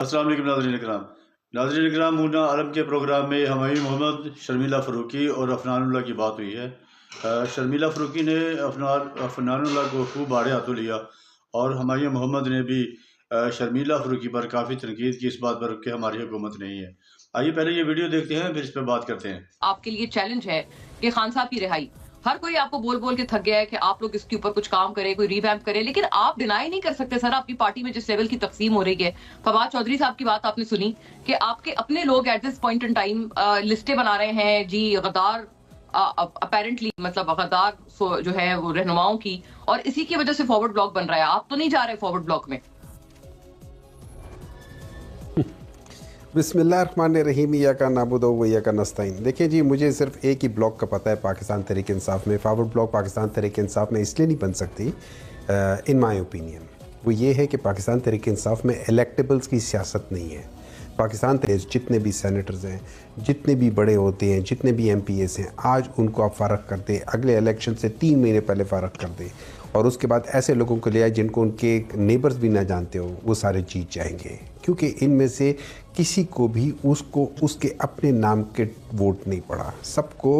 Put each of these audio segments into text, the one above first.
अस्सलाम वालेकुम नाज़रीन इकराम मूना आलम के प्रोग्राम में हमायूं मोहम्मद, शर्मिला फ़ारूकी और अफनानुल्लाह की बात हुई है। शर्मिला फ़ारूकी ने अफनानुल्लाह को खूब आड़े हाथों लिया और हमायूं मोहम्मद ने भी शर्मिला फ़ारूकी पर काफ़ी तनकीद की इस बात पर कि हमारी हुकूमत नहीं है। आइए पहले ये वीडियो देखते हैं, फिर इस पर बात करते हैं। आपके लिए चैलेंज है कि खान साहब की रिहाई। हर कोई आपको बोल बोल के थक गया है कि आप लोग इसके ऊपर कुछ काम करें, कोई रिवैम्प करें, लेकिन आप डिनाई नहीं कर सकते सर, अपनी पार्टी में जिस लेवल की तकसीम हो रही है। फवाद चौधरी साहब की बात आपने सुनी कि आपके अपने लोग at this point in time लिस्टें बना रहे हैं जी, गद्दार अपेरेंटली, मतलब गद्दार जो है वो रहनुमाओं की, और इसी की वजह से फॉरवर्ड ब्लॉक बन रहा है। आप तो नहीं जा रहे फॉरवर्ड ब्लॉक में। बिस्मिल्लाहिर्रहमानिर्रहीम, इय्याका नअबुदु व इय्याका नस्तईन। देखिए जी, मुझे सिर्फ एक ही ब्लॉक का पता है पाकिस्तान तहरीक इंसाफ में। फॉरवर्ड ब्लॉक पाकिस्तान तहरीक इंसाफ में इसलिए नहीं बन सकती, इन माय ओपिनियन, वो ये है कि पाकिस्तान तहरीक इंसाफ में इलेक्टेबल्स की सियासत नहीं है। पाकिस्तान जितने भी सेनेटर्स हैं, जितने भी बड़े होते हैं, जितने भी MPs हैं, आज उनको आप फ़ारग कर दें, अगले इलेक्शन से 3 महीने पहले फ़ारग कर दें, और उसके बाद ऐसे लोगों को ले आए जिनको उनके नेबर्स भी ना जानते हो, वो सारे जीत जाएंगे। क्योंकि इनमें से किसी को भी उसके अपने नाम के वोट नहीं पड़ा, सबको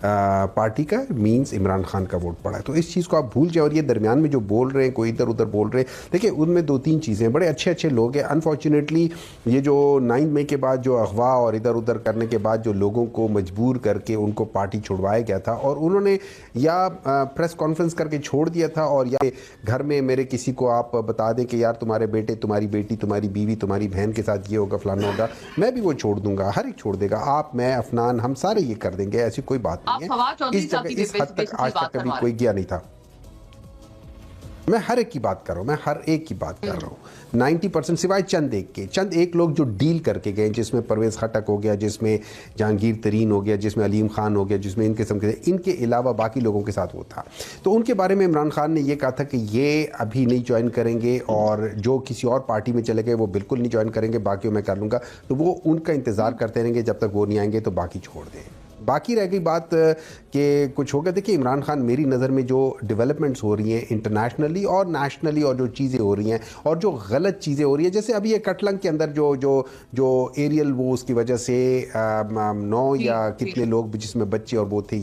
पार्टी का मींस इमरान खान का वोट पड़ा है। तो इस चीज़ को आप भूल जाए। और ये दरमियान में जो बोल रहे हैं, कोई इधर उधर बोल रहे हैं, देखिए उनमें 2-3 चीज़ें, बड़े अच्छे अच्छे लोग हैं। अनफॉर्चुनेटली ये जो 9 मई के बाद जो अगवा और इधर उधर करने के बाद जो लोगों को मजबूर करके उनको पार्टी छुड़वाया गया था, और उन्होंने या प्रेस कॉन्फ्रेंस करके छोड़ दिया था, और या घर में मेरे किसी को आप बता दें कि यार तुम्हारे बेटे, तुम्हारी बेटी, तुम्हारी बीवी, तुम्हारी बहन के साथ ये होगा, फलाना होगा, मैं भी वो छोड़ दूंगा, हर एक छोड़ देगा। आप, मैं, अफनान, हम सारे ये कर देंगे, ऐसी कोई बात नहीं है। इस जगह इस हद तक आज तक कभी कोई गया नहीं था। मैं हर एक की बात कर रहा हूँ, मैं हर एक की बात कर रहा हूँ। 90% सिवाय चंद एक लोग जो डील करके गए, जिसमें परवेज़ खटक हो गया, जिसमें जहांगीर तरीन हो गया, जिसमें अलीम खान हो गया, जिसमें इन किस्म के, इनके अलावा बाकी लोगों के साथ वो था। तो उनके बारे में इमरान खान ने ये कहा था कि ये अभी नहीं ज्वाइन करेंगे, और जो किसी और पार्टी में चले गए वो बिल्कुल नहीं ज्वाइन करेंगे, बाकी मैं कर लूँगा। तो वो उनका इंतज़ार करते रहेंगे, जब तक वो नहीं आएंगे तो बाकी छोड़ दें। बाकी रह गई बात कि कुछ होगा। देखिए इमरान खान, मेरी नज़र में जो डेवलपमेंट्स हो रही हैं इंटरनेशनली और नेशनली, और जो चीज़ें हो रही हैं और जो गलत चीज़ें हो रही हैं, जैसे अभी ये कटलंग के अंदर जो एरियल वो उसकी वजह से 9 या कितने लोग जिसमें बच्चे और वो थे,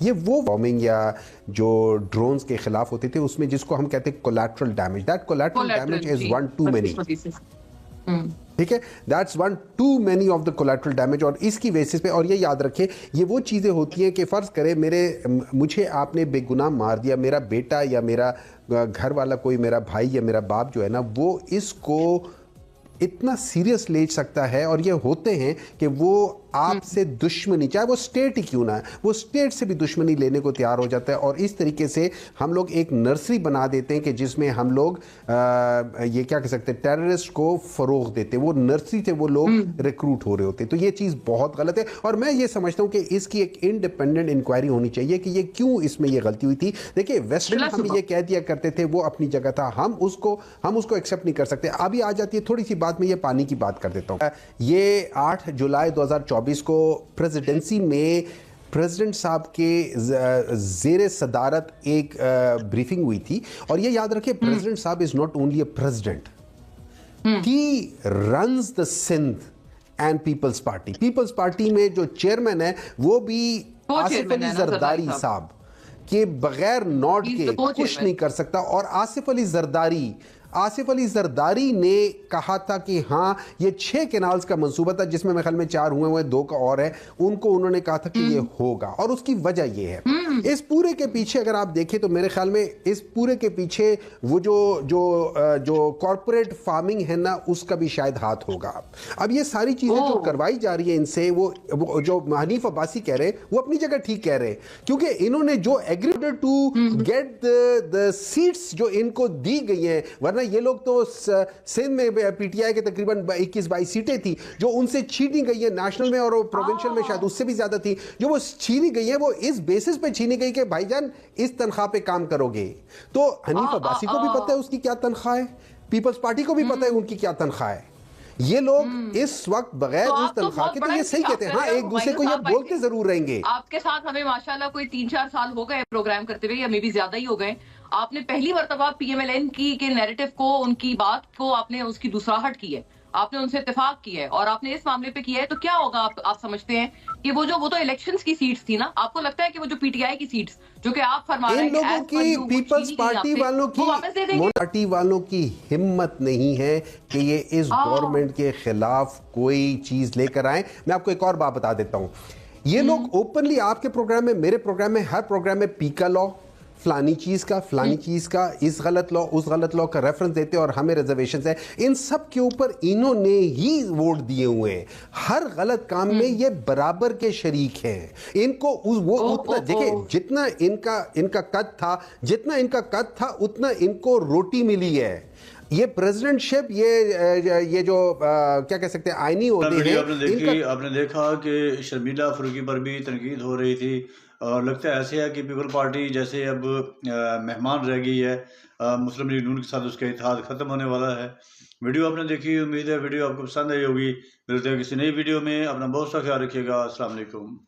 ये वो बॉम्बिंग या जो ड्रोन्स के खिलाफ होते थे, उसमें जिसको हम कहते हैं collateral damage, that collateral damage is 1 to many. ठीक है, that's 1 to many of the collateral damage. और इसकी बेसिस पे, और ये याद रखें, ये वो चीज़ें होती हैं कि फ़र्ज़ करें मुझे आपने बेगुनाह मार दिया, मेरा बेटा या मेरा घर वाला, कोई मेरा भाई या मेरा बाप जो है ना, वो इसको इतना सीरियस ले सकता है। और ये होते हैं कि वो आपसे दुश्मनी, चाहे वो स्टेट ही क्यों ना है, वो स्टेट से भी दुश्मनी लेने को तैयार हो जाता है। और इस तरीके से हम लोग एक नर्सरी बना देते हैं कि जिसमें हम लोग ये क्या कह सकते हैं, टेररिस्ट को फ़रोग़ देते हैं। वो नर्सरी से वो लोग रिक्रूट हो रहे होते हैं। तो ये चीज़ बहुत गलत है, और मैं ये समझता हूँ कि इसकी एक इंडिपेंडेंट इंक्वायरी होनी चाहिए कि ये क्यों, इसमें ये गलती हुई थी। देखिए वेस्टर्न हम ये कह दिया करते थे, वो अपनी जगह था, हम उसको एक्सेप्ट नहीं कर सकते। अभी आ जाती है थोड़ी सी बात में, ये पानी की बात कर देता हूँ। ये 8 जुलाई 2024 को प्रेसिडेंसी में प्रेसिडेंट साहब के ज़ेरे सदारत एक ब्रीफिंग हुई थी। और ये याद रखें, प्रेसिडेंट साहब is not only a president, he runs the Sindh and peoples party में जो चेयरमैन है वो भी आसिफ अली जरदारी साहब के बगैर नॉट के कुछ नहीं कर सकता। और आसिफ अली जरदारी ने कहा था कि हाँ, ये 6 कैनाल्स का मंसूबा था, जिसमें मेरे ख्याल में 4 हुए, 2 का और है, उनको उन्होंने कहा था कि ये होगा। और उसकी वजह ये है, इस पूरे के पीछे अगर आप देखें तो मेरे ख्याल में इस पूरे के पीछे वो जो कॉरपोरेट फार्मिंग है ना, उसका भी शायद हाथ होगा। अब ये सारी चीजें जो करवाई जा रही है इनसे, वो जो हनीफ अब्बासी कह रहे हैं, वो अपनी जगह ठीक कह रहे हैं, क्योंकि इन्होंने जो agreed to get the seats जो इनको दी गई हैं, वरना ये लोग तो सिंध में PTI के तकरीबन 21-22 सीटें थी जो उनसे छीनी गई है, नेशनल में और प्रोविंशियल में शायद उससे भी ज्यादा थी, जो वो छीनी गई है, वो इस बेसिस पे छीनी गई कि भाईजान इस तनख्वाह पे काम करोगे। तो हनीफ अब्बासी को भी पता है उसकी क्या तनख्वाह है, पीपल्स पार्टी को भी पता है उनकी क्या तनख्वाह है। ये लोग इस वक्त बगैर उस तनख्वाह के, तो ये सही कहते हैं, हाँ, एक दूसरे को ये बोलते जरूर रहेंगे। आपके साथ हमें माशाल्लाह कोई 3-4 साल हो गए प्रोग्राम करते हुए, या मे भी ज्यादा ही हो गए। आपने पहली मर्तबा PMLN की के नैरेटिव को, उनकी बात को आपने उसकी दूसराहट की है। आपने उनसे इत्तेफाक किया है और आपने इस मामले पे किया है, तो क्या होगा आप समझते हैं कि वो तो इलेक्शंस की सीट्स थी ना, आपको लगता है कि वो जो पीटीआई की सीट्स जो कि आप फरमा रहे इन हैं कि लोगों as per की you वो पीपल्स छीनी गई पार्टी आपसे, वालों वो वापस दे देंगे? पार्टी वालों की हिम्मत नहीं है कि ये इस हाँ। गवर्नमेंट के खिलाफ कोई चीज लेकर आए। मैं आपको एक और बात बता देता हूं, ये लोग ओपनली आपके प्रोग्राम में, मेरे प्रोग्राम में, हर प्रोग्राम में पीका लॉ, फलानी चीज का, इस गलत लॉ, उस गलत लॉ का रेफरेंस देते हैं और हमें रिजर्वेशन है। इन सब के ऊपर इन्होंने ही वोट दिए हुए हैं। हर गलत काम में ये बराबर के शरीक हैं। इनको उतना देखिए, जितना इनका कद था उतना इनको रोटी मिली है। ये प्रेसिडेंटशिप, ये जो क्या कह सकते हैं, आईनी होते हैं। आपने देखा कि शर्मिला फरूकी पर भी तनकीद हो रही थी और लगता है ऐसे है कि पीपल पार्टी जैसे अब मेहमान रह गई है, मुस्लिम लीग नून के साथ उसका इत्तेहाद ख़त्म होने वाला है। वीडियो आपने देखी, उम्मीद है वीडियो आपको पसंद आई होगी। मिलते हैं किसी नई वीडियो में। अपना बहुत सा ख्याल रखिएगा। अस्सलाम वालेकुम।